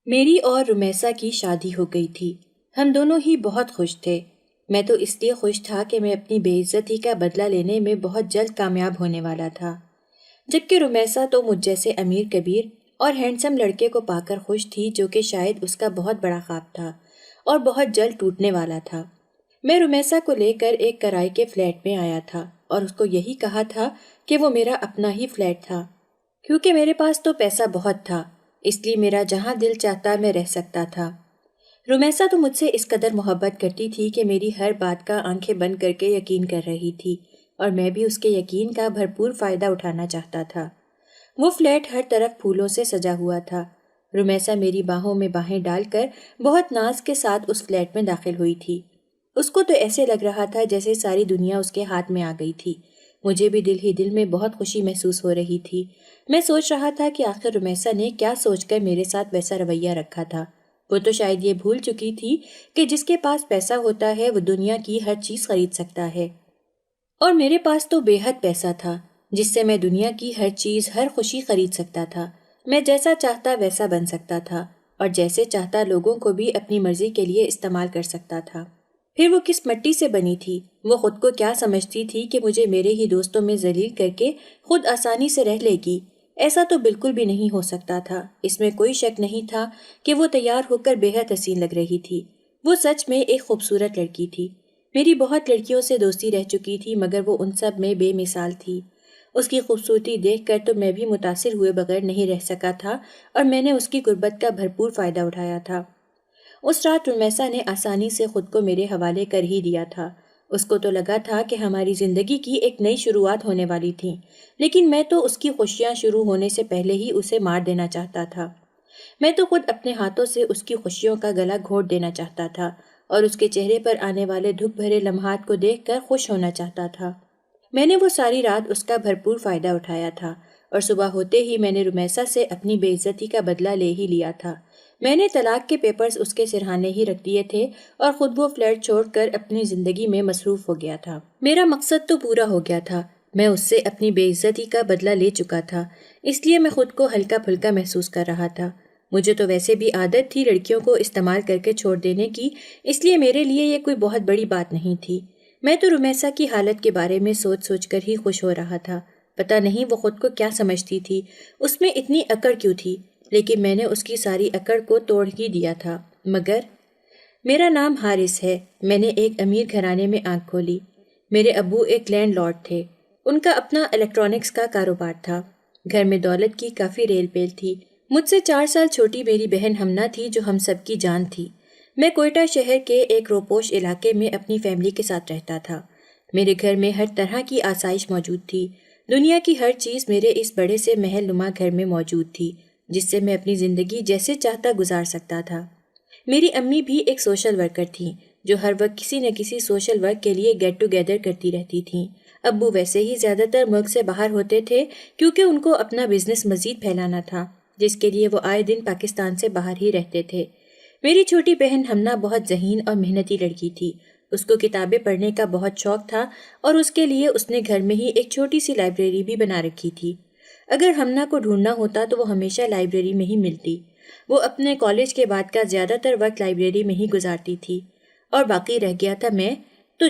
میری اور رمیسا کی شادی ہو گئی تھی۔ ہم دونوں ہی بہت خوش تھے۔ میں تو اس لیے خوش تھا کہ میں اپنی بے عزتی کا بدلہ لینے میں بہت جلد کامیاب ہونے والا تھا، جبکہ رمیسا تو مجھ جیسے امیر کبیر اور ہینڈسم لڑکے کو پا کر خوش تھی، جو کہ شاید اس کا بہت بڑا خواب تھا اور بہت جلد ٹوٹنے والا تھا۔ میں رمیسا کو لے کر ایک کرائے کے فلیٹ میں آیا تھا اور اس کو یہی کہا تھا کہ وہ میرا اپنا ہی فلیٹ تھا، کیونکہ میرے پاس تو پیسہ بہت تھا، اس لیے میرا جہاں دل چاہتا میں رہ سکتا تھا۔ رمیسا تو مجھ سے اس قدر محبت کرتی تھی کہ میری ہر بات کا آنکھیں بند کر کے یقین کر رہی تھی، اور میں بھی اس کے یقین کا بھرپور فائدہ اٹھانا چاہتا تھا۔ وہ فلیٹ ہر طرف پھولوں سے سجا ہوا تھا۔ رمیسا میری باہوں میں باہیں ڈال کر بہت ناز کے ساتھ اس فلیٹ میں داخل ہوئی تھی۔ اس کو تو ایسے لگ رہا تھا جیسے ساری دنیا اس کے ہاتھ میں آ گئی تھی۔ مجھے بھی دل ہی دل میں بہت خوشی محسوس ہو رہی تھی۔ میں سوچ رہا تھا کہ آخر رمیسا نے کیا سوچ کر میرے ساتھ ویسا رویہ رکھا تھا۔ وہ تو شاید یہ بھول چکی تھی کہ جس کے پاس پیسہ ہوتا ہے وہ دنیا کی ہر چیز خرید سکتا ہے، اور میرے پاس تو بے حد پیسہ تھا جس سے میں دنیا کی ہر چیز، ہر خوشی خرید سکتا تھا۔ میں جیسا چاہتا ویسا بن سکتا تھا اور جیسے چاہتا لوگوں کو بھی اپنی مرضی کے لیے استعمال کر سکتا تھا۔ پھر وہ کس مٹی سے بنی تھی؟ وہ خود کو کیا سمجھتی تھی کہ مجھے میرے ہی دوستوں میں ذلیل کر کے خود آسانی سے رہ لے گی؟ ایسا تو بالکل بھی نہیں ہو سکتا تھا۔ اس میں کوئی شک نہیں تھا کہ وہ تیار ہو کر بے حد حسین لگ رہی تھی۔ وہ سچ میں ایک خوبصورت لڑکی تھی۔ میری بہت لڑکیوں سے دوستی رہ چکی تھی، مگر وہ ان سب میں بے مثال تھی۔ اس کی خوبصورتی دیکھ کر تو میں بھی متاثر ہوئے بغیر نہیں رہ سکا تھا، اور میں نے اس کی غربت کا بھرپور فائدہ اٹھایا تھا۔ اس رات رمیسا نے آسانی سے خود کو میرے حوالے کر ہی دیا تھا۔ اس کو تو لگا تھا کہ ہماری زندگی کی ایک نئی شروعات ہونے والی تھی، لیکن میں تو اس کی خوشیاں شروع ہونے سے پہلے ہی اسے مار دینا چاہتا تھا۔ میں تو خود اپنے ہاتھوں سے اس کی خوشیوں کا گلا گھونٹ دینا چاہتا تھا، اور اس کے چہرے پر آنے والے دکھ بھرے لمحات کو دیکھ کر خوش ہونا چاہتا تھا۔ میں نے وہ ساری رات اس کا بھرپور فائدہ اٹھایا تھا، اور صبح ہوتے ہی میں نے رمیسا سے اپنی بے عزتی کا بدلہ لے ہی لیا تھا۔ میں نے طلاق کے پیپرز اس کے سرہانے ہی رکھ دیے تھے، اور خود وہ فلیٹ چھوڑ کر اپنی زندگی میں مصروف ہو گیا تھا۔ میرا مقصد تو پورا ہو گیا تھا۔ میں اس سے اپنی بے عزتی کا بدلہ لے چکا تھا، اس لیے میں خود کو ہلکا پھلکا محسوس کر رہا تھا۔ مجھے تو ویسے بھی عادت تھی لڑکیوں کو استعمال کر کے چھوڑ دینے کی، اس لیے میرے لیے یہ کوئی بہت بڑی بات نہیں تھی۔ میں تو رمیسا کی حالت کے بارے میں سوچ سوچ کر ہی خوش ہو رہا تھا۔ پتہ نہیں وہ خود کو کیا سمجھتی تھی، اس میں اتنی اکڑ کیوں تھی؟ لیکن میں نے اس کی ساری اکڑ کو توڑ ہی دیا تھا۔ مگر میرا نام حارث ہے۔ میں نے ایک امیر گھرانے میں آنکھ کھولی۔ میرے ابو ایک لینڈ لارڈ تھے۔ ان کا اپنا الیکٹرانکس کا کاروبار تھا۔ گھر میں دولت کی کافی ریل پیل تھی۔ مجھ سے 4 سال چھوٹی میری بہن ہمنا تھی، جو ہم سب کی جان تھی۔ میں کوئٹہ شہر کے ایک روپوش علاقے میں اپنی فیملی کے ساتھ رہتا تھا۔ میرے گھر میں ہر طرح کی آسائش موجود تھی۔ دنیا کی ہر چیز میرے اس بڑے سے محل نما گھر میں موجود تھی، جس سے میں اپنی زندگی جیسے چاہتا گزار سکتا تھا۔ میری امی بھی ایک سوشل ورکر تھیں، جو ہر وقت کسی نہ کسی سوشل ورک کے لیے گیٹ ٹوگیدر کرتی رہتی تھیں۔ ابو ویسے ہی زیادہ تر ملک سے باہر ہوتے تھے، کیونکہ ان کو اپنا بزنس مزید پھیلانا تھا، جس کے لیے وہ آئے دن پاکستان سے باہر ہی رہتے تھے۔ میری چھوٹی بہن ہمنا بہت ذہین اور محنتی لڑکی تھی۔ اس کو کتابیں پڑھنے کا بہت شوق تھا، اور اس کے لیے اس نے گھر میں ہی ایک چھوٹی سی لائبریری بھی بنا رکھی تھی۔ اگر ہمنا کو ڈھونڈنا ہوتا تو وہ ہمیشہ لائبریری میں ہی ملتی۔ وہ اپنے کالج کے بعد کا زیادہ تر وقت لائبریری میں ہی گزارتی تھی، اور باقی رہ گیا تھا میں تو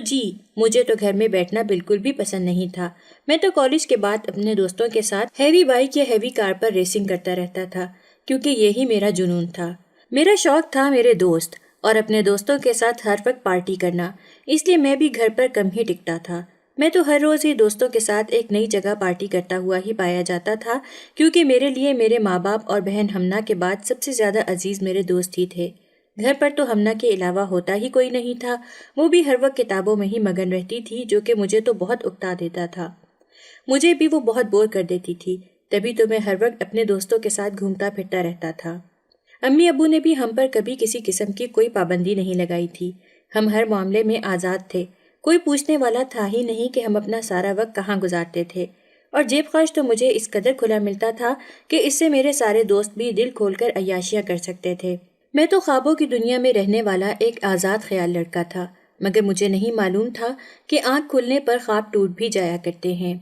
مجھے تو گھر میں بیٹھنا بالکل بھی پسند نہیں تھا۔ میں تو کالج کے بعد اپنے دوستوں کے ساتھ ہیوی بائک یا ہیوی کار پر ریسنگ کرتا رہتا تھا، کیونکہ یہی میرا جنون تھا۔ میرا شوق تھا میرے دوست اور اپنے دوستوں کے ساتھ ہر وقت پارٹی کرنا، اس لیے میں بھی گھر پر کم ہی ٹکتا تھا۔ میں تو ہر روز ہی دوستوں کے ساتھ ایک نئی جگہ پارٹی کرتا ہوا ہی پایا جاتا تھا، کیونکہ میرے لیے میرے ماں باپ اور بہن ہمنا کے بعد سب سے زیادہ عزیز میرے دوست ہی تھے۔ گھر پر تو ہمنا کے علاوہ ہوتا ہی کوئی نہیں تھا۔ وہ بھی ہر وقت کتابوں میں ہی مگن رہتی تھی، جو کہ مجھے تو بہت اکتا دیتا تھا۔ مجھے بھی وہ بہت بور کر دیتی تھی، تبھی تو میں ہر وقت اپنے دوستوں کے ساتھ گھومتا پھرتا رہتا تھا۔ امی ابو نے بھی ہم پر کبھی کسی قسم کی کوئی پابندی نہیں لگائی تھی۔ ہم ہر معاملے میں آزاد تھے۔ کوئی پوچھنے والا تھا ہی نہیں کہ ہم اپنا سارا وقت کہاں گزارتے تھے، اور جیب خرچ تو مجھے اس قدر کھلا ملتا تھا کہ اس سے میرے سارے دوست بھی دل کھول کر عیاشیاں کر سکتے تھے۔ میں تو خوابوں کی دنیا میں رہنے والا ایک آزاد خیال لڑکا تھا، مگر مجھے نہیں معلوم تھا کہ آنکھ کھلنے پر خواب ٹوٹ بھی جایا کرتے ہیں۔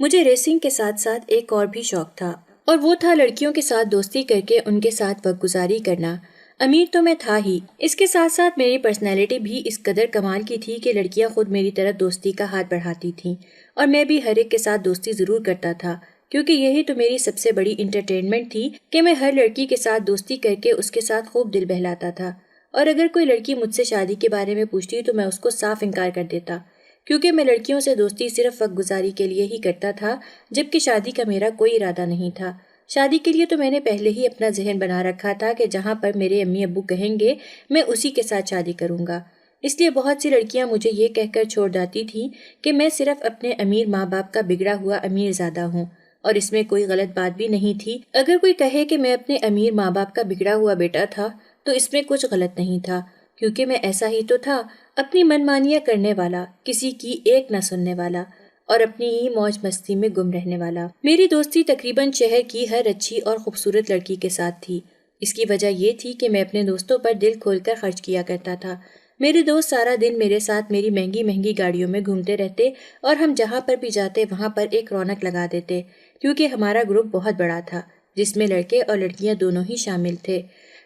مجھے ریسنگ کے ساتھ ساتھ ایک اور بھی شوق تھا، اور وہ تھا لڑکیوں کے ساتھ دوستی کر کے ان کے ساتھ وقت گزاری کرنا۔ امیر تو میں تھا ہی، اس کے ساتھ ساتھ میری پرسنالٹی بھی اس قدر کمال کی تھی کہ لڑکیاں خود میری طرف دوستی کا ہاتھ بڑھاتی تھیں، اور میں بھی ہر ایک کے ساتھ دوستی ضرور کرتا تھا، کیونکہ یہی تو میری سب سے بڑی انٹرٹینمنٹ تھی کہ میں ہر لڑکی کے ساتھ دوستی کر کے اس کے ساتھ خوب دل بہلاتا تھا۔ اور اگر کوئی لڑکی مجھ سے شادی کے بارے میں پوچھتی تو میں اس کو صاف انکار کر دیتا، کیونکہ میں لڑکیوں سے دوستی صرف وقت گزاری کے لیے ہی کرتا تھا، جبکہ شادی کا میرا کوئی ارادہ نہیں تھا۔ شادی کے لیے تو میں نے پہلے ہی اپنا ذہن بنا رکھا تھا کہ جہاں پر میرے امی ابو کہیں گے میں اسی کے ساتھ شادی کروں گا۔ اس لیے بہت سی لڑکیاں مجھے یہ کہہ کر چھوڑ جاتی تھیں کہ میں صرف اپنے امیر ماں باپ کا بگڑا ہوا امیر زادہ ہوں، اور اس میں کوئی غلط بات بھی نہیں تھی۔ اگر کوئی کہے کہ میں اپنے امیر ماں باپ کا بگڑا ہوا بیٹا تھا تو اس میں کچھ غلط نہیں تھا، کیونکہ میں ایسا ہی تو تھا، اپنی من مانیاں کرنے والا، کسی کی ایک نہ سننے والا، اور اپنی ہی موج مستی میں گم رہنے والا۔ میری دوستی تقریباً شہر کی ہر اچھی اور خوبصورت لڑکی کے ساتھ تھی۔ اس کی وجہ یہ تھی کہ میں اپنے دوستوں پر دل کھول کر خرچ کیا کرتا تھا۔ میرے دوست سارا دن میرے ساتھ میری مہنگی مہنگی گاڑیوں میں گھومتے رہتے، اور ہم جہاں پر بھی جاتے وہاں پر ایک رونق لگا دیتے، کیونکہ ہمارا گروپ بہت بڑا تھا جس میں لڑکے اور لڑکیاں دونوں ہی شامل تھے۔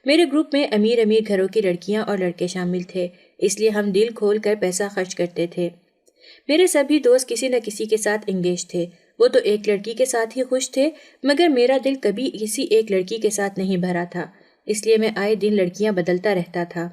میرے گروپ میں امیر امیر گھروں کی لڑکیاں اور لڑکے شامل تھے، اس لیے ہم دل کھول کر پیسہ خرچ کرتے تھے۔ میرے سبھی دوست کسی نہ کسی کے ساتھ انگیج تھے، وہ تو ایک لڑکی کے ساتھ ہی خوش تھے، مگر میرا دل کبھی کسی ایک لڑکی کے ساتھ نہیں بھرا تھا، اس لیے میں آئے دن لڑکیاں بدلتا رہتا تھا۔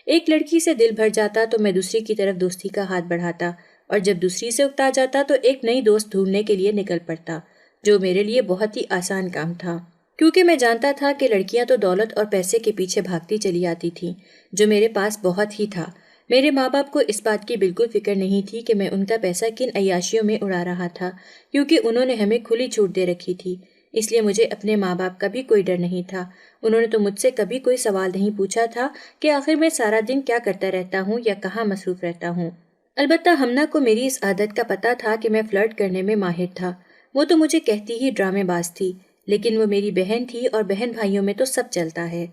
ایک لڑکی سے دل بھر جاتا تو میں دوسری کی طرف دوستی کا ہاتھ بڑھاتا، اور جب دوسری سے اکتا جاتا تو ایک نئی دوست ڈھونڈنے کے لیے نکل پڑتا، جو میرے لیے بہت ہی آسان کام تھا، کیونکہ میں جانتا تھا کہ لڑکیاں تو دولت اور پیسے کے پیچھے بھاگتی چلی آتی تھیں، جو میرے پاس بہت ہی تھا۔ میرے ماں باپ کو اس بات کی بالکل فکر نہیں تھی کہ میں ان کا پیسہ کن عیاشیوں میں اڑا رہا تھا، کیونکہ انہوں نے ہمیں کھلی چھوٹ دے رکھی تھی، اس لیے مجھے اپنے ماں باپ کا بھی کوئی ڈر نہیں تھا۔ انہوں نے تو مجھ سے کبھی کوئی سوال نہیں پوچھا تھا کہ آخر میں سارا دن کیا کرتا رہتا ہوں یا کہاں مصروف رہتا ہوں۔ البتہ ہمنا کو میری اس عادت کا پتہ تھا کہ میں فلرٹ کرنے میں ماہر تھا، وہ تو مجھے کہتی ہی ڈرامے باز تھی، لیکن وہ میری بہن تھی اور بہن بھائیوں میں تو سب چلتا ہے۔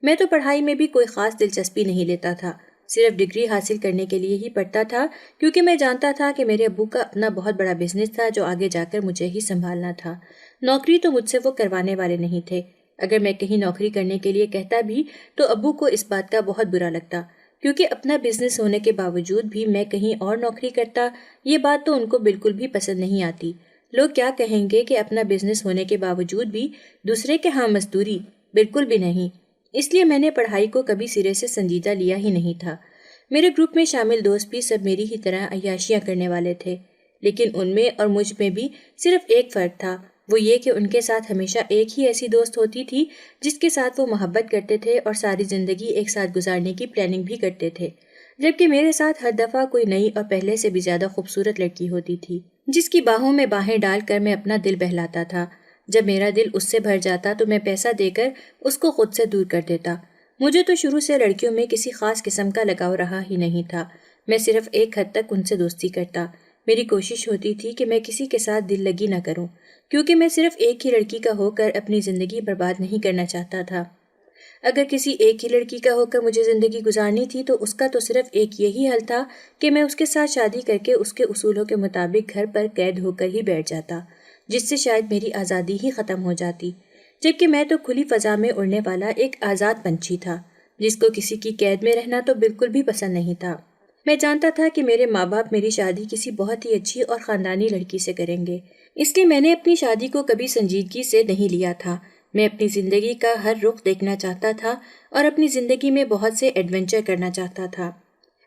میں تو پڑھائی میں بھی کوئی خاص دلچسپی نہیں لیتا تھا، صرف ڈگری حاصل کرنے کے لیے ہی پڑھتا تھا، کیونکہ میں جانتا تھا کہ میرے ابو کا اپنا بہت بڑا بزنس تھا جو آگے جا کر مجھے ہی سنبھالنا تھا۔ نوکری تو مجھ سے وہ کروانے والے نہیں تھے، اگر میں کہیں نوکری کرنے کے لیے کہتا بھی تو ابو کو اس بات کا بہت برا لگتا، کیونکہ اپنا بزنس ہونے کے باوجود بھی میں کہیں اور نوکری کرتا، یہ بات تو ان کو بالکل بھی پسند نہیں آتی۔ لوگ کیا کہیں گے کہ اپنا بزنس ہونے کے باوجود بھی دوسرے کے ہاں مزدوری، بالکل بھی نہیں۔ اس لیے میں نے پڑھائی کو کبھی سرے سے سنجیدہ لیا ہی نہیں تھا۔ میرے گروپ میں شامل دوست بھی سب میری ہی طرح عیاشیاں کرنے والے تھے، لیکن ان میں اور مجھ میں بھی صرف ایک فرق تھا، وہ یہ کہ ان کے ساتھ ہمیشہ ایک ہی ایسی دوست ہوتی تھی جس کے ساتھ وہ محبت کرتے تھے اور ساری زندگی ایک ساتھ گزارنے کی پلاننگ بھی کرتے تھے، جبکہ میرے ساتھ ہر دفعہ کوئی نئی اور پہلے سے بھی زیادہ خوبصورت لڑکی ہوتی تھی جس کی باہوں میں باہیں ڈال کر میں اپنا دل بہلاتا تھا۔ جب میرا دل اس سے بھر جاتا تو میں پیسہ دے کر اس کو خود سے دور کر دیتا۔ مجھے تو شروع سے لڑکیوں میں کسی خاص قسم کا لگاؤ رہا ہی نہیں تھا، میں صرف ایک حد تک ان سے دوستی کرتا۔ میری کوشش ہوتی تھی کہ میں کسی کے ساتھ دل لگی نہ کروں، کیونکہ میں صرف ایک ہی لڑکی کا ہو کر اپنی زندگی برباد نہیں کرنا چاہتا تھا۔ اگر کسی ایک ہی لڑکی کا ہو کر مجھے زندگی گزارنی تھی تو اس کا تو صرف ایک یہی حل تھا کہ میں اس کے ساتھ شادی کر کے اس کے اصولوں کے مطابق گھر پر قید ہو کر ہی بیٹھ جاتا، جس سے شاید میری آزادی ہی ختم ہو جاتی، جبکہ میں تو کھلی فضا میں اڑنے والا ایک آزاد پنچھی تھا جس کو کسی کی قید میں رہنا تو بالکل بھی پسند نہیں تھا۔ میں جانتا تھا کہ میرے ماں باپ میری شادی کسی بہت ہی اچھی اور خاندانی لڑکی سے کریں گے، اس لیے میں نے اپنی شادی کو کبھی سنجیدگی سے نہیں لیا تھا۔ میں اپنی زندگی کا ہر رخ دیکھنا چاہتا تھا اور اپنی زندگی میں بہت سے ایڈونچر کرنا چاہتا تھا۔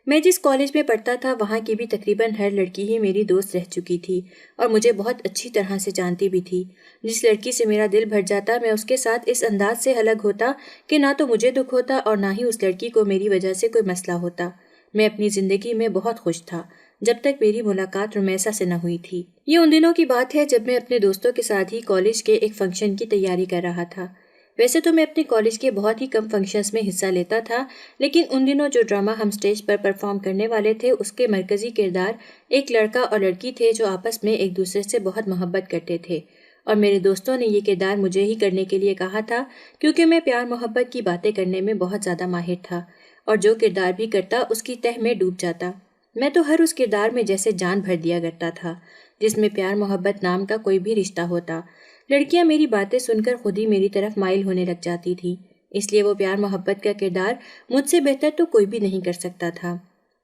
میں جس کالج میں پڑھتا تھا وہاں کی بھی تقریباً ہر لڑکی ہی میری دوست رہ چکی تھی اور مجھے بہت اچھی طرح سے جانتی بھی تھی۔ جس لڑکی سے میرا دل بھر جاتا میں اس کے ساتھ اس انداز سے الگ ہوتا کہ نہ تو مجھے دکھ ہوتا اور نہ ہی اس لڑکی کو میری وجہ سے کوئی مسئلہ ہوتا۔ میں اپنی زندگی میں بہت خوش تھا جب تک میری ملاقات رمیسا سے نہ ہوئی تھی۔ یہ ان دنوں کی بات ہے جب میں اپنے دوستوں کے ساتھ ہی کالج کے ایک فنکشن کی تیاری کر رہا تھا۔ ویسے تو میں اپنے کالج کے بہت ہی کم فنکشنز میں حصہ لیتا تھا، لیکن ان دنوں جو ڈرامہ ہم سٹیج پر پرفارم کرنے والے تھے اس کے مرکزی کردار ایک لڑکا اور لڑکی تھے جو آپس میں ایک دوسرے سے بہت محبت کرتے تھے، اور میرے دوستوں نے یہ کردار مجھے ہی کرنے کے لیے کہا تھا کیونکہ میں پیار محبت کی باتیں کرنے میں بہت زیادہ ماہر تھا، اور جو کردار بھی کرتا اس کی تہ میں ڈوب جاتا۔ میں تو ہر اس کردار میں جیسے جان بھر دیا کرتا تھا جس میں پیار محبت نام کا کوئی بھی رشتہ ہوتا۔ لڑکیاں میری باتیں سن کر خود ہی میری طرف مائل ہونے لگ جاتی تھیں، اس لیے وہ پیار محبت کا کردار مجھ سے بہتر تو کوئی بھی نہیں کر سکتا تھا۔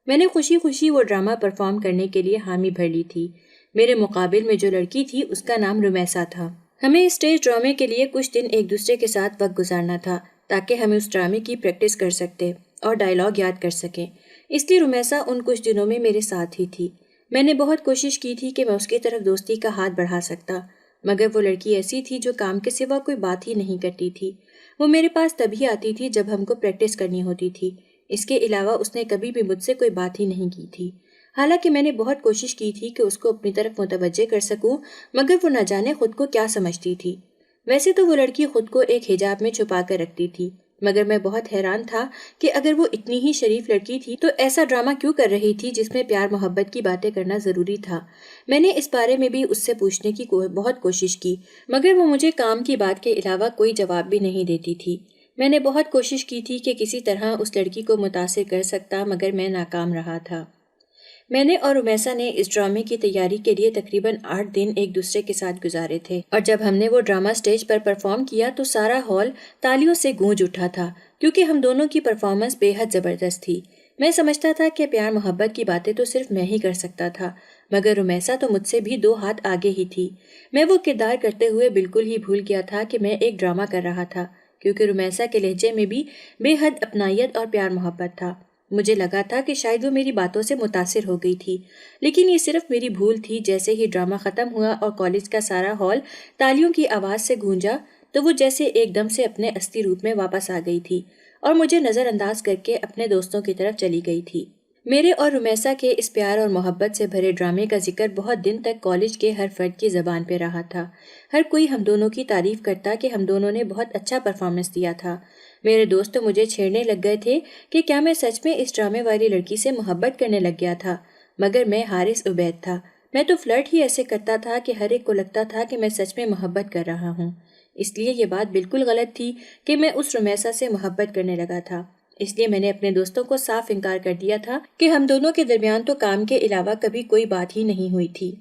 میں نے خوشی خوشی وہ ڈرامہ پرفارم کرنے کے لیے حامی بھر لی تھی۔ میرے مقابل میں جو لڑکی تھی اس کا نام رمیسا تھا۔ ہمیں اسٹیج ڈرامے کے لیے کچھ دن ایک دوسرے کے ساتھ وقت گزارنا تھا تاکہ ہم اس ڈرامے کی پریکٹس کر سکتے اور ڈائیلاگ یاد کر سکیں، اس لیے رمیسا ان کچھ دنوں میں میرے ساتھ ہی تھی۔ میں نے بہت کوشش کی تھی کہ میں اس کی طرف دوستی کا ہاتھ بڑھا سکتا، مگر وہ لڑکی ایسی تھی جو کام کے سوا کوئی بات ہی نہیں کرتی تھی۔ وہ میرے پاس تبھی آتی تھی جب ہم کو پریکٹس کرنی ہوتی تھی، اس کے علاوہ اس نے کبھی بھی مجھ سے کوئی بات ہی نہیں کی تھی۔ حالانکہ میں نے بہت کوشش کی تھی کہ اس کو اپنی طرف متوجہ کر سکوں، مگر وہ نہ جانے خود کو کیا سمجھتی تھی۔ ویسے تو وہ لڑکی خود کو ایک حجاب میں چھپا کر رکھتی تھی، مگر میں بہت حیران تھا کہ اگر وہ اتنی ہی شریف لڑکی تھی تو ایسا ڈرامہ کیوں کر رہی تھی جس میں پیار محبت کی باتیں کرنا ضروری تھا۔ میں نے اس بارے میں بھی اس سے پوچھنے کی بہت کوشش کی، مگر وہ مجھے کام کی بات کے علاوہ کوئی جواب بھی نہیں دیتی تھی۔ میں نے بہت کوشش کی تھی کہ کسی طرح اس لڑکی کو متاثر کر سکتا، مگر میں ناکام رہا تھا۔ میں نے اور رمیسا نے اس ڈرامے کی تیاری کے لیے تقریباً 8 دن ایک دوسرے کے ساتھ گزارے تھے، اور جب ہم نے وہ ڈرامہ اسٹیج پر پرفارم کیا تو سارا ہال تالیوں سے گونج اٹھا تھا، کیونکہ ہم دونوں کی پرفارمنس بے حد زبردست تھی۔ میں سمجھتا تھا کہ پیار محبت کی باتیں تو صرف میں ہی کر سکتا تھا، مگر رمیسا تو مجھ سے بھی 2 ہاتھ آگے ہی تھی۔ میں وہ کردار کرتے ہوئے بالکل ہی بھول گیا تھا کہ میں ایک ڈرامہ کر رہا تھا، کیونکہ رمیسا کے لہجے میں بھی بے حد اپنائیت اور پیار محبت تھا۔ مجھے لگا تھا کہ شاید وہ میری باتوں سے متاثر ہو گئی تھی، لیکن یہ صرف میری بھول تھی۔ جیسے ہی ڈرامہ ختم ہوا اور کالج کا سارا ہال تالیوں کی آواز سے گونجا تو وہ جیسے ایک دم سے اپنے اصلی روپ میں واپس آ گئی تھی اور مجھے نظر انداز کر کے اپنے دوستوں کی طرف چلی گئی تھی۔ میرے اور رمیسا کے اس پیار اور محبت سے بھرے ڈرامے کا ذکر بہت دن تک کالج کے ہر فرد کی زبان پہ رہا تھا۔ ہر کوئی ہم دونوں کی تعریف کرتا کہ ہم دونوں نے بہت اچھا پرفارمنس دیا تھا۔ میرے دوست تو مجھے چھیڑنے لگ گئے تھے کہ کیا میں سچ میں اس ڈرامے والی لڑکی سے محبت کرنے لگ گیا تھا، مگر میں حارث عبید تھا۔ میں تو فلرٹ ہی ایسے کرتا تھا کہ ہر ایک کو لگتا تھا کہ میں سچ میں محبت کر رہا ہوں۔ اس لیے یہ بات بالکل غلط تھی کہ میں اس رمیسا سے محبت کرنے لگا تھا۔ اس لیے میں نے اپنے دوستوں کو صاف انکار کر دیا تھا کہ ہم دونوں کے درمیان تو کام کے علاوہ کبھی کوئی بات ہی نہیں ہوئی تھی۔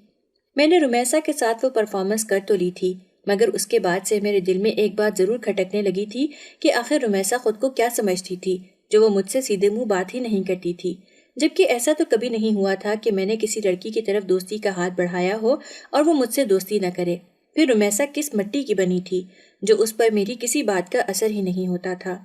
میں نے رمیسا کے ساتھ وہ پرفارمنس کر تو لی تھی، مگر اس کے بعد سے میرے دل میں ایک بات ضرور کھٹکنے لگی تھی کہ آخر رمیسا خود کو کیا سمجھتی تھی جو وہ مجھ سے سیدھے منہ بات ہی نہیں کرتی تھی، جبکہ ایسا تو کبھی نہیں ہوا تھا کہ میں نے کسی لڑکی کی طرف دوستی کا ہاتھ بڑھایا ہو اور وہ مجھ سے دوستی نہ کرے۔ پھر رمیسا کس مٹی کی بنی تھی جو اس پر میری کسی بات کا اثر ہی نہیں ہوتا تھا۔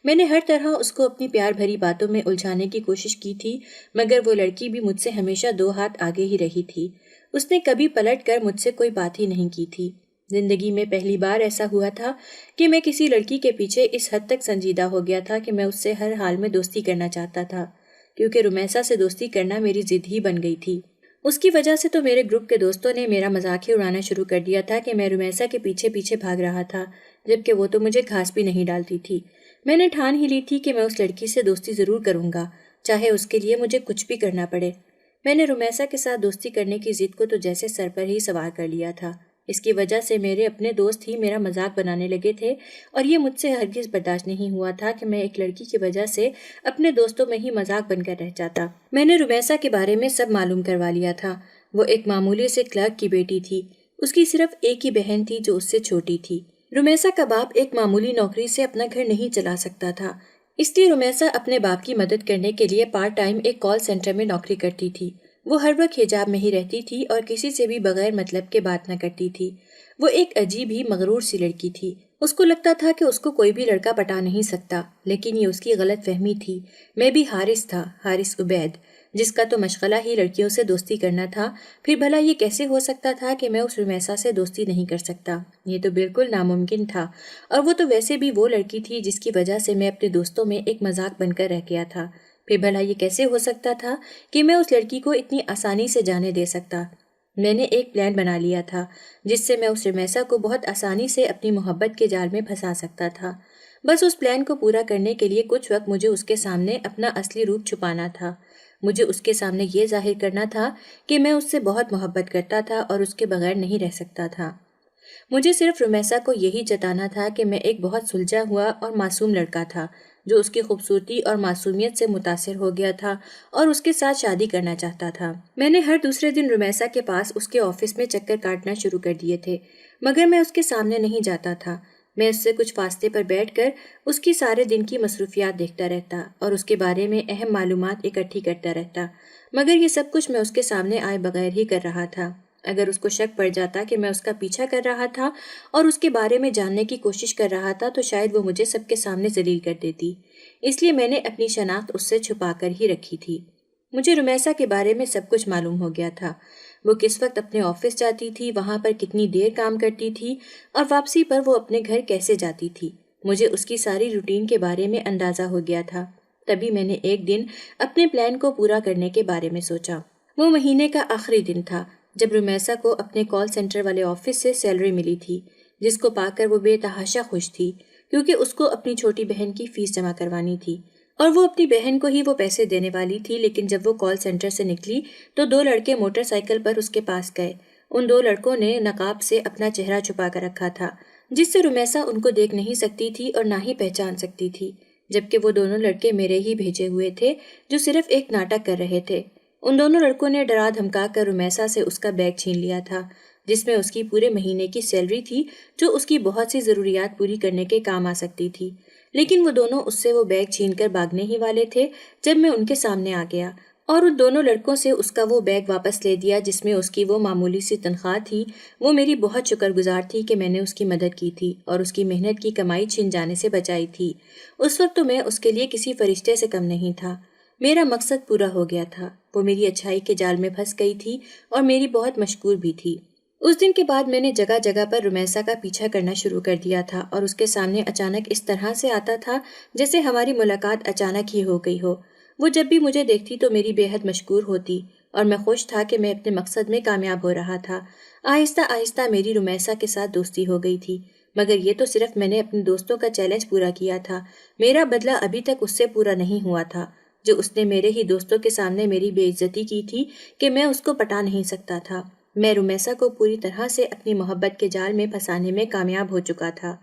میں نے ہر طرح اس کو اپنی پیار بھری باتوں میں الجھانے کی کوشش کی تھی، مگر وہ لڑکی بھی مجھ سے ہمیشہ 2 ہاتھ آگے ہی رہی تھی۔ اس نے کبھی پلٹ کر مجھ سے کوئی بات ہی نہیں کی تھی۔ زندگی میں پہلی بار ایسا ہوا تھا کہ میں کسی لڑکی کے پیچھے اس حد تک سنجیدہ ہو گیا تھا کہ میں اس سے ہر حال میں دوستی کرنا چاہتا تھا، کیونکہ رمیسا سے دوستی کرنا میری ضد ہی بن گئی تھی۔ اس کی وجہ سے تو میرے گروپ کے دوستوں نے میرا مذاق ہی اڑانا شروع کر دیا تھا کہ میں رمیسا کے پیچھے پیچھے بھاگ رہا تھا، جبکہ وہ تو مجھے گھاس بھی نہیں ڈالتی تھی۔ میں نے ٹھان ہی لی تھی کہ میں اس لڑکی سے دوستی ضرور کروں گا، چاہے اس کے لیے مجھے کچھ بھی کرنا پڑے۔ میں نے رمیسا کے ساتھ دوستی کرنے کی ضد کو تو جیسے سر پر ہی سوار کر لیا تھا۔ اس کی وجہ سے میرے اپنے دوست ہی میرا مذاق بنانے لگے تھے، اور یہ مجھ سے ہرگز برداشت نہیں ہوا تھا کہ میں ایک لڑکی کی وجہ سے اپنے دوستوں میں ہی مذاق بن کر رہ جاتا۔ میں نے رمیسا کے بارے میں سب معلوم کروا لیا تھا۔ وہ ایک معمولی سے کلرک کی بیٹی تھی۔ اس کی صرف ایک ہی بہن تھی جو اس سے چھوٹی تھی۔ رمیسا کا باپ ایک معمولی نوکری سے اپنا گھر نہیں چلا سکتا تھا، اس لیے رمیسا اپنے باپ کی مدد کرنے کے لیے پارٹ ٹائم ایک کال سینٹر میں نوکری کرتی تھی۔ وہ ہر وقت حجاب میں ہی رہتی تھی اور کسی سے بھی بغیر مطلب کے بات نہ کرتی تھی۔ وہ ایک عجیب ہی مغرور سی لڑکی تھی۔ اس کو لگتا تھا کہ اس کو کوئی بھی لڑکا پٹا نہیں سکتا، لیکن یہ اس کی غلط فہمی تھی۔ میں بھی حارث تھا، حارث عبید، جس کا تو مشغلہ ہی لڑکیوں سے دوستی کرنا تھا۔ پھر بھلا یہ کیسے ہو سکتا تھا کہ میں اس رمیسا سے دوستی نہیں کر سکتا؟ یہ تو بالکل ناممکن تھا، اور وہ تو ویسے بھی وہ لڑکی تھی جس کی وجہ سے میں اپنے دوستوں میں ایک مذاق بن کر رہ گیا تھا۔ پھر بھلا یہ کیسے ہو سکتا تھا کہ میں اس لڑکی کو اتنی آسانی سے جانے دے سکتا؟ میں نے ایک پلان بنا لیا تھا جس سے میں اس رمیسا کو بہت آسانی سے اپنی محبت کے جال میں پھنسا سکتا تھا۔ بس اس پلان کو پورا کرنے کے لیے کچھ وقت مجھے اس کے سامنے اپنا اصلی روپ چھپانا تھا۔ مجھے اس کے سامنے یہ ظاہر کرنا تھا کہ میں اس سے بہت محبت کرتا تھا اور اس کے بغیر نہیں رہ سکتا تھا۔ مجھے صرف رمیسا کو یہی جتانا تھا کہ میں ایک بہت سلجھا ہوا اور معصوم لڑکا تھا جو اس کی خوبصورتی اور معصومیت سے متاثر ہو گیا تھا اور اس کے ساتھ شادی کرنا چاہتا تھا۔ میں نے ہر دوسرے دن رمیسا کے پاس اس کے آفس میں چکر کاٹنا شروع کر دیے تھے۔ مگر میں اس کے سامنے نہیں جاتا تھا۔ میں اس سے کچھ فاصلے پر بیٹھ کر اس کی سارے دن کی مصروفیات دیکھتا رہتا اور اس کے بارے میں اہم معلومات اکٹھی کرتا رہتا، مگر یہ سب کچھ میں اس کے سامنے آئے بغیر ہی کر رہا تھا۔ اگر اس کو شک پڑ جاتا کہ میں اس کا پیچھا کر رہا تھا اور اس کے بارے میں جاننے کی کوشش کر رہا تھا تو شاید وہ مجھے سب کے سامنے ذلیل کر دیتی، اس لیے میں نے اپنی شناخت اس سے چھپا کر ہی رکھی تھی۔ مجھے رمیسا کے بارے میں سب کچھ معلوم ہو گیا تھا۔ وہ کس وقت اپنے آفس جاتی تھی، وہاں پر کتنی دیر کام کرتی تھی اور واپسی پر وہ اپنے گھر کیسے جاتی تھی۔ مجھے اس کی ساری روٹین کے بارے میں اندازہ ہو گیا تھا۔ تبھی میں نے ایک دن اپنے پلان کو پورا کرنے کے بارے میں سوچا۔ وہ مہینے کا آخری دن تھا جب رمیسا کو اپنے کال سینٹر والے آفس سے سیلری ملی تھی، جس کو پا کر وہ بے تحاشا خوش تھی، کیونکہ اس کو اپنی چھوٹی بہن کی فیس جمع کوانی تھی اور وہ اپنی بہن کو ہی وہ پیسے دینے والی تھی۔ لیکن جب وہ کال سینٹر سے نکلی تو دو لڑکے موٹر سائیکل پر اس کے پاس گئے۔ ان دو لڑکوں نے نقاب سے اپنا چہرہ چھپا کر رکھا تھا، جس سے رمیسا ان کو دیکھ نہیں سکتی تھی اور نہ ہی پہچان سکتی تھی، جبکہ وہ دونوں لڑکے میرے ہی بھیجے ہوئے تھے جو صرف ایک ناٹک کر رہے تھے۔ ان دونوں لڑکوں نے ڈرا دھمکا کر رمیسا سے اس کا بیگ چھین لیا تھا، جس میں اس کی پورے مہینے کی سیلری تھی، جو اس کی بہت سی ضروریات پوری کرنے کے کام آ سکتی تھی۔ لیکن وہ دونوں اس سے وہ بیگ چھین کر بھاگنے ہی والے تھے جب میں ان کے سامنے آ گیا اور ان دونوں لڑکوں سے اس کا وہ بیگ واپس لے دیا جس میں اس کی وہ معمولی سی تنخواہ تھی۔ وہ میری بہت شکر گزار تھی کہ میں نے اس کی مدد کی تھی اور اس کی محنت کی کمائی چھن جانے سے بچائی تھی۔ اس وقت تو میں اس کے لیے کسی فرشتے سے کم نہیں تھا۔ میرا مقصد پورا ہو گیا تھا۔ وہ میری اچھائی کے جال میں پھنس گئی تھی اور میری بہت مشکور بھی تھی۔ اس دن کے بعد میں نے جگہ جگہ پر رمیسا کا پیچھا کرنا شروع کر دیا تھا اور اس کے سامنے اچانک اس طرح سے آتا تھا جیسے ہماری ملاقات اچانک ہی ہو گئی ہو۔ وہ جب بھی مجھے دیکھتی تو میری بے حد مشکور ہوتی اور میں خوش تھا کہ میں اپنے مقصد میں کامیاب ہو رہا تھا۔ آہستہ آہستہ میری رمیسا کے ساتھ دوستی ہو گئی تھی، مگر یہ تو صرف میں نے اپنے دوستوں کا چیلنج پورا کیا تھا۔ میرا بدلہ ابھی تک اس سے پورا نہیں ہوا تھا جو اس نے میرے ہی دوستوں کے سامنے میری بے عزتی کی تھی کہ میں اس کو پٹا نہیں سکتا تھا۔ میں رمیسا کو پوری طرح سے اپنی محبت کے جال میں پھنسانے میں کامیاب ہو چکا تھا۔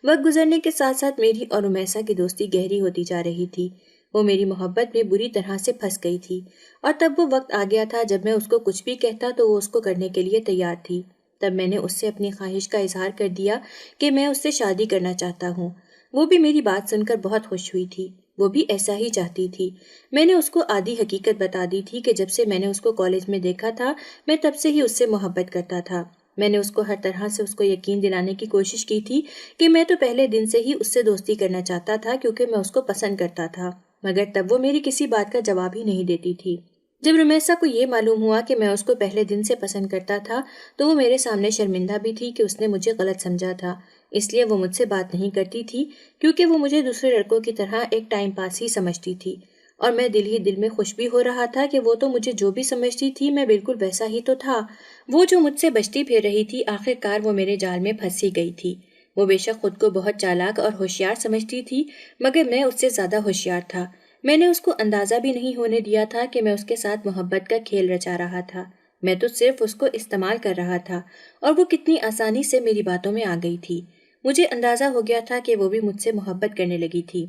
وقت گزرنے کے ساتھ ساتھ میری اور رمیسا کی دوستی گہری ہوتی جا رہی تھی۔ وہ میری محبت میں بری طرح سے پھنس گئی تھی اور تب وہ وقت آ گیا تھا جب میں اس کو کچھ بھی کہتا تو وہ اس کو کرنے کے لیے تیار تھی۔ تب میں نے اس سے اپنی خواہش کا اظہار کر دیا کہ میں اس سے شادی کرنا چاہتا ہوں۔ وہ بھی میری بات سن کر بہت خوش ہوئی تھی۔ وہ بھی ایسا ہی چاہتی تھی۔ میں نے اس کو آدھی حقیقت بتا دی تھی کہ جب سے میں نے اس کو کالج میں دیکھا تھا میں تب سے ہی اس سے محبت کرتا تھا۔ میں نے اس کو ہر طرح سے اس کو یقین دلانے کی کوشش کی تھی کہ میں تو پہلے دن سے ہی اس سے دوستی کرنا چاہتا تھا کیونکہ میں اس کو پسند کرتا تھا، مگر تب وہ میری کسی بات کا جواب ہی نہیں دیتی تھی۔ جب رمیسا کو یہ معلوم ہوا کہ میں اس کو پہلے دن سے پسند کرتا تھا تو وہ میرے سامنے شرمندہ بھی تھی کہ اس نے مجھے غلط سمجھا تھا، اس لیے وہ مجھ سے بات نہیں کرتی تھی کیونکہ وہ مجھے دوسرے لڑکوں کی طرح ایک ٹائم پاس ہی سمجھتی تھی، اور میں دل ہی دل میں خوش بھی ہو رہا تھا کہ وہ تو مجھے جو بھی سمجھتی تھی میں بالکل ویسا ہی تو تھا۔ وہ جو مجھ سے بچتی پھر رہی تھی آخر کار وہ میرے جال میں پھنس ہی گئی تھی۔ وہ بے شک خود کو بہت چالاک اور ہوشیار سمجھتی تھی، مگر میں اس سے زیادہ ہوشیار تھا۔ میں نے اس کو اندازہ بھی نہیں ہونے دیا تھا کہ میں اس کے ساتھ محبت کا کھیل رچا رہا تھا۔ میں تو صرف اس کو استعمال کر رہا تھا اور وہ کتنی آسانی سے میری باتوں میں آ گئی تھی۔ مجھے اندازہ ہو گیا تھا کہ وہ بھی مجھ سے محبت کرنے لگی تھی۔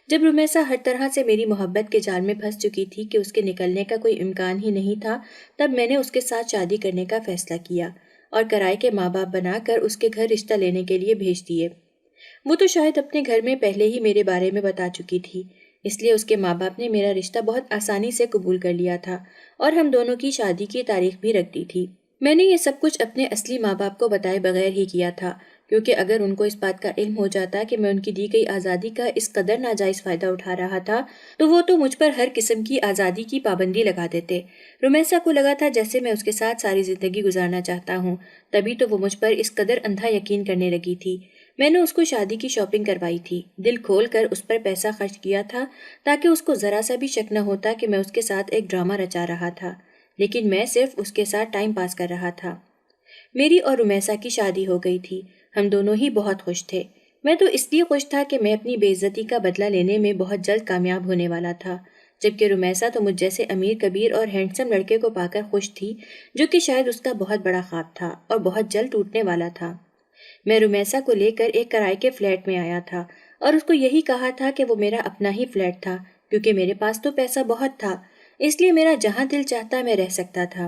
جب رمیسا ہر طرح سے میری محبت کے جال میں پھنس چکی تھی کہ اس کے نکلنے کا کوئی امکان ہی نہیں تھا، تب میں نے اس کے ساتھ شادی کرنے کا فیصلہ کیا اور کرائے کے ماں باپ بنا کر اس کے گھر رشتہ لینے کے لیے بھیج دیے۔ وہ تو شاید اپنے گھر میں پہلے ہی میرے بارے میں بتا چکی تھی، اس لیے اس کے ماں باپ نے میرا رشتہ بہت آسانی سے قبول کر لیا تھا اور ہم دونوں کی شادی کی تاریخ بھی رکھ دی تھی۔ میں نے یہ سب کچھ اپنے اصلی ماں باپ کو بتائے بغیر ہی کیا تھا، کیونکہ اگر ان کو اس بات کا علم ہو جاتا کہ میں ان کی دی گئی آزادی کا اس قدر ناجائز فائدہ اٹھا رہا تھا تو وہ تو مجھ پر ہر قسم کی آزادی کی پابندی لگا دیتے۔ رمیسا کو لگا تھا جیسے میں اس کے ساتھ ساری زندگی گزارنا چاہتا ہوں، تبھی تو وہ مجھ پر اس قدر اندھا یقین کرنے لگی تھی۔ میں نے اس کو شادی کی شاپنگ کروائی تھی، دل کھول کر اس پر پیسہ خرچ کیا تھا تاکہ اس کو ذرا سا بھی شک نہ ہوتا کہ میں اس کے ساتھ ایک ڈرامہ رچا رہا تھا، لیکن میں صرف اس کے ساتھ ٹائم پاس کر رہا تھا۔ میری اور رمیسا کی شادی ہو گئی تھی۔ ہم دونوں ہی بہت خوش تھے۔ میں تو اس لیے خوش تھا کہ میں اپنی بے عزتی کا بدلہ لینے میں بہت جلد کامیاب ہونے والا تھا، جبکہ رمیسا تو مجھ جیسے امیر کبیر اور ہینڈسم لڑکے کو پا کر خوش تھی جو کہ شاید اس کا بہت بڑا خواب تھا اور بہت جلد ٹوٹنے والا تھا۔ میں رمیسا کو لے کر ایک کرائے کے فلیٹ میں آیا تھا اور اس کو یہی کہا تھا کہ وہ میرا اپنا ہی فلیٹ تھا کیونکہ میرے پاس تو پیسہ بہت تھا، اس لیے میرا جہاں دل چاہتا میں رہ سکتا تھا۔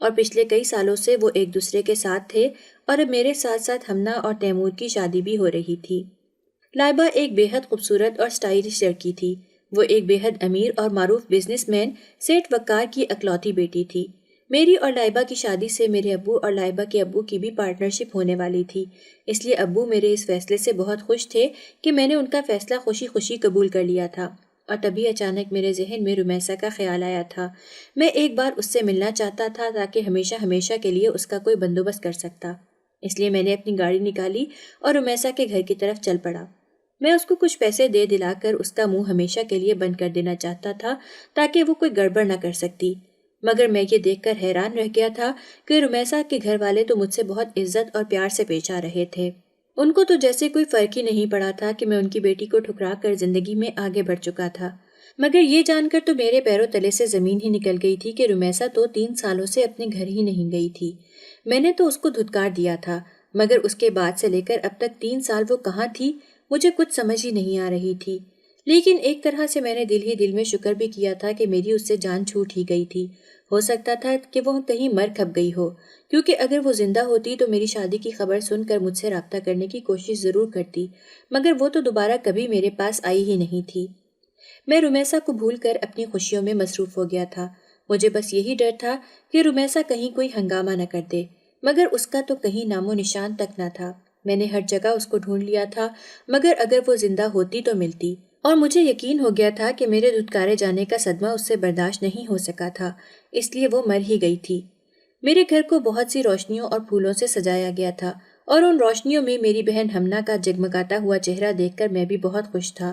اور پچھلے کئی سالوں سے وہ ایک دوسرے کے ساتھ تھے اور اب میرے ساتھ ساتھ ہمنا اور تیمور کی شادی بھی ہو رہی تھی۔ لائبہ ایک بے حد خوبصورت اور سٹائلش لڑکی تھی۔ وہ ایک بے حد امیر اور معروف بزنس مین سیٹھ وقار کی اکلوتی بیٹی تھی۔ میری اور لائبہ کی شادی سے میرے ابو اور لائبہ کے ابو کی بھی پارٹنرشپ ہونے والی تھی، اس لیے ابو میرے اس فیصلے سے بہت خوش تھے کہ میں نے ان کا فیصلہ خوشی خوشی قبول کر لیا تھا۔ اور تبھی اچانک میرے ذہن میں رمیسا کا خیال آیا تھا۔ میں ایک بار اس سے ملنا چاہتا تھا تاکہ ہمیشہ ہمیشہ کے لیے اس کا کوئی بندوبست کر سکتا۔ اس لیے میں نے اپنی گاڑی نکالی اور رمیسا کے گھر کی طرف چل پڑا۔ میں اس کو کچھ پیسے دے دلا کر اس کا منہ ہمیشہ کے لیے بند کر دینا چاہتا تھا تاکہ وہ کوئی گڑبڑ نہ کر سکتی، مگر میں یہ دیکھ کر حیران رہ گیا تھا کہ رمیسا کے گھر والے تو مجھ سے بہت عزت اور پیار سے پیش آ رہے تھے۔ ان کو تو جیسے کوئی فرق ہی نہیں پڑا تھا کہ میں ان کی بیٹی کو ٹھکرا کر زندگی میں آگے بڑھ چکا تھا۔ مگر یہ جان کر تو میرے پیروں تلے سے زمین ہی نکل گئی تھی کہ رمیسا تو 3 سالوں سے اپنے گھر ہی نہیں گئی تھی۔ میں نے تو اس کو دھتکار دیا تھا، مگر اس کے بعد سے لے کر اب تک 3 سال وہ کہاں تھی مجھے کچھ سمجھ ہی نہیں آ رہی تھی۔ لیکن ایک طرح سے میں نے دل ہی دل میں شکر بھی کیا تھا کہ میری اس سے جان چھوٹ ہی گئی تھی۔ ہو سکتا تھا کہ وہ کہیں مر کھپ گئی ہو، کیونکہ اگر وہ زندہ ہوتی تو میری شادی کی خبر سن کر مجھ سے رابطہ کرنے کی کوشش ضرور کرتی، مگر وہ تو دوبارہ کبھی میرے پاس آئی ہی نہیں تھی۔ میں رمیسا کو بھول کر اپنی خوشیوں میں مصروف ہو گیا تھا۔ مجھے بس یہی ڈر تھا کہ رمیسا کہیں کوئی ہنگامہ نہ کر دے، مگر اس کا تو کہیں نام و نشان تک نہ تھا۔ میں نے ہر جگہ اس کو ڈھونڈ لیا تھا، مگر اگر وہ زندہ ہوتی تو ملتی، اور مجھے یقین ہو گیا تھا کہ میرے دھتکارے جانے کا صدمہ اس سے برداشت نہیں ہو سکا تھا، اس لیے وہ مر ہی گئی تھی۔ میرے گھر کو بہت سی روشنیوں اور پھولوں سے سجایا گیا تھا، اور ان روشنیوں میں میری بہن ہمنا کا جگمگاتا ہوا چہرہ دیکھ کر میں بھی بہت خوش تھا۔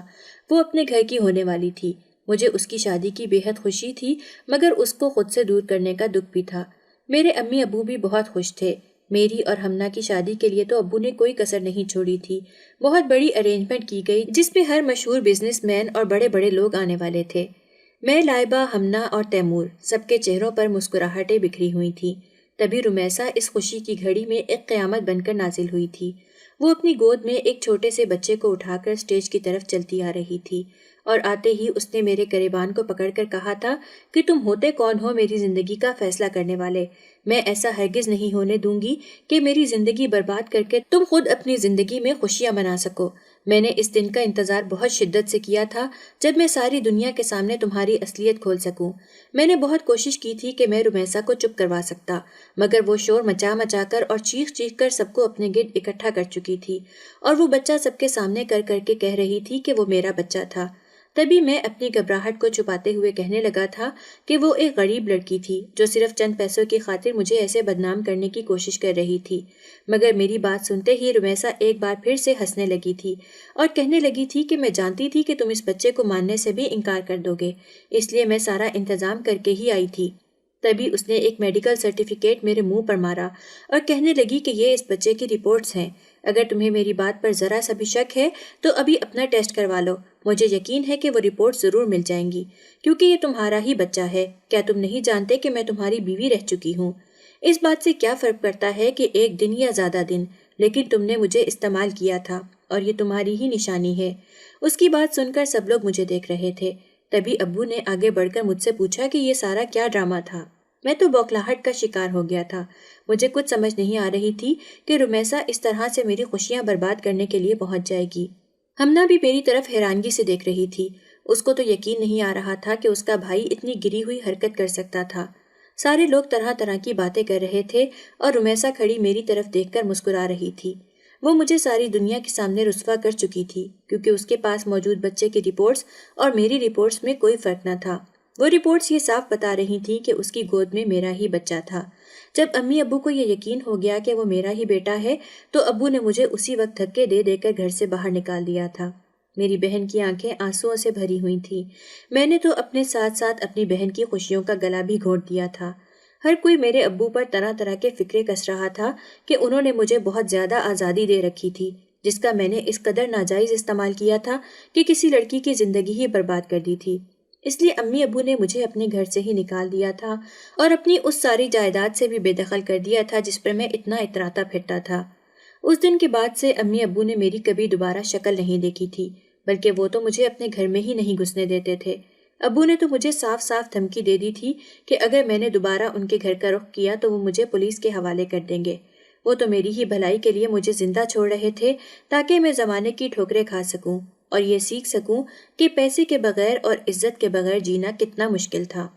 وہ اپنے گھر کی ہونے والی تھی۔ مجھے اس کی شادی کی بے حد خوشی تھی، مگر اس کو خود سے دور کرنے کا دکھ بھی تھا۔ میرے امی ابو بھی بہت خوش تھے۔ میری اور ہمنا کی شادی کے لیے تو ابو نے کوئی کسر نہیں چھوڑی تھی۔ بہت بڑی ارینجمنٹ کی گئی جس میں ہر مشہور بزنس مین اور بڑے بڑے لوگ آنے والے تھے۔ میں، لائبہ، ہمنا اور تیمور، سب کے چہروں پر مسکراہٹیں بکھری ہوئی تھیں۔ تبھی رمیسا اس خوشی کی گھڑی میں ایک قیامت بن کر نازل ہوئی تھی۔ وہ اپنی گود میں ایک چھوٹے سے بچے کو اٹھا کر اسٹیج کی طرف چلتی آ رہی تھی، اور آتے ہی اس نے میرے گریبان کو پکڑ کر کہا تھا کہ تم ہوتے کون ہو میری زندگی کا فیصلہ کرنے والے؟ میں ایسا ہرگز نہیں ہونے دوں گی کہ میری زندگی برباد کر کے تم خود اپنی زندگی میں خوشیاں منا سکو۔ میں نے اس دن کا انتظار بہت شدت سے کیا تھا جب میں ساری دنیا کے سامنے تمہاری اصلیت کھول سکوں۔ میں نے بہت کوشش کی تھی کہ میں رمیسا کو چپ کروا سکتا، مگر وہ شور مچا مچا کر اور چیخ چیخ کر سب کو اپنے گرد اکٹھا کر چکی تھی، اور وہ بچہ سب کے سامنے کر کر کے کہہ رہی تھی کہ وہ میرا بچہ تھا۔ تبھی میں اپنی گھبراہٹ کو چھپاتے ہوئے کہنے لگا تھا کہ وہ ایک غریب لڑکی تھی جو صرف چند پیسوں کی خاطر مجھے ایسے بدنام کرنے کی کوشش کر رہی تھی۔ مگر میری بات سنتے ہی رمیسا ایک بار پھر سے ہنسنے لگی تھی اور کہنے لگی تھی کہ میں جانتی تھی کہ تم اس بچے کو ماننے سے بھی انکار کر دو گے، اس لیے میں سارا انتظام کر کے ہی آئی تھی۔ تبھی اس نے ایک میڈیکل سرٹیفکیٹ میرے منہ پر مارا اور کہنے لگی کہ یہ اس بچے کی رپورٹس ہیں۔ اگر تمہیں میری بات پر ذرا سا بھی شک ہے تو ابھی اپنا ٹیسٹ کروا لو، مجھے یقین ہے کہ وہ رپورٹ ضرور مل جائیں گی، کیونکہ یہ تمہارا ہی بچہ ہے۔ کیا تم نہیں جانتے کہ میں تمہاری بیوی رہ چکی ہوں؟ اس بات سے کیا فرق پڑتا ہے کہ 1 دن یا زیادہ دن، لیکن تم نے مجھے استعمال کیا تھا اور یہ تمہاری ہی نشانی ہے۔ اس کی بات سن کر سب لوگ مجھے دیکھ رہے تھے۔ تبھی ابو نے آگے بڑھ کر مجھ سے پوچھا کہ یہ سارا کیا ڈرامہ تھا۔ میں تو بوکھلاہٹ کا شکار ہو گیا تھا۔ مجھے کچھ سمجھ نہیں آ رہی تھی کہ رمیسا اس طرح سے میری خوشیاں برباد کرنے کے لیے پہنچ جائے گی۔ ہمنا بھی میری طرف حیرانگی سے دیکھ رہی تھی۔ اس کو تو یقین نہیں آ رہا تھا کہ اس کا بھائی اتنی گری ہوئی حرکت کر سکتا تھا۔ سارے لوگ طرح طرح کی باتیں کر رہے تھے اور رمیسا کھڑی میری طرف دیکھ کر مسکرا رہی تھی۔ وہ مجھے ساری دنیا کے سامنے رسوا کر چکی تھی، کیونکہ اس کے پاس موجود بچے کی رپورٹس اور میری رپورٹس میں کوئی فرق نہ تھا۔ وہ رپورٹس یہ صاف بتا رہی تھیں کہ اس کی گود میں میرا ہی بچہ تھا۔ جب امی ابو کو یہ یقین ہو گیا کہ وہ میرا ہی بیٹا ہے تو ابو نے مجھے اسی وقت دھکے دے دے کر گھر سے باہر نکال دیا تھا۔ میری بہن کی آنکھیں آنسوؤں سے بھری ہوئی تھیں۔ میں نے تو اپنے ساتھ ساتھ اپنی بہن کی خوشیوں کا گلا بھی گھونٹ دیا تھا۔ ہر کوئی میرے ابو پر طرح طرح کے فکرے کس رہا تھا کہ انہوں نے مجھے بہت زیادہ آزادی دے رکھی تھی، جس کا میں نے اس قدر ناجائز استعمال کیا تھا کہ کسی لڑکی کی زندگی ہی برباد کر دی تھی۔ اس لیے امی ابو نے مجھے اپنے گھر سے ہی نکال دیا تھا اور اپنی اس ساری جائیداد سے بھی بے دخل کر دیا تھا جس پر میں اتنا اتراتا پھرتا تھا۔ اس دن کے بعد سے امی ابو نے میری کبھی دوبارہ شکل نہیں دیکھی تھی، بلکہ وہ تو مجھے اپنے گھر میں ہی نہیں گھسنے دیتے تھے۔ ابو نے تو مجھے صاف صاف دھمکی دے دی تھی کہ اگر میں نے دوبارہ ان کے گھر کا رخ کیا تو وہ مجھے پولیس کے حوالے کر دیں گے۔ وہ تو میری ہی بھلائی کے لیے مجھے زندہ چھوڑ رہے تھے تاکہ میں زمانے کی ٹھوکریں کھا سکوں اور یہ سیکھ سکوں کہ پیسے کے بغیر اور عزت کے بغیر جینا کتنا مشکل تھا۔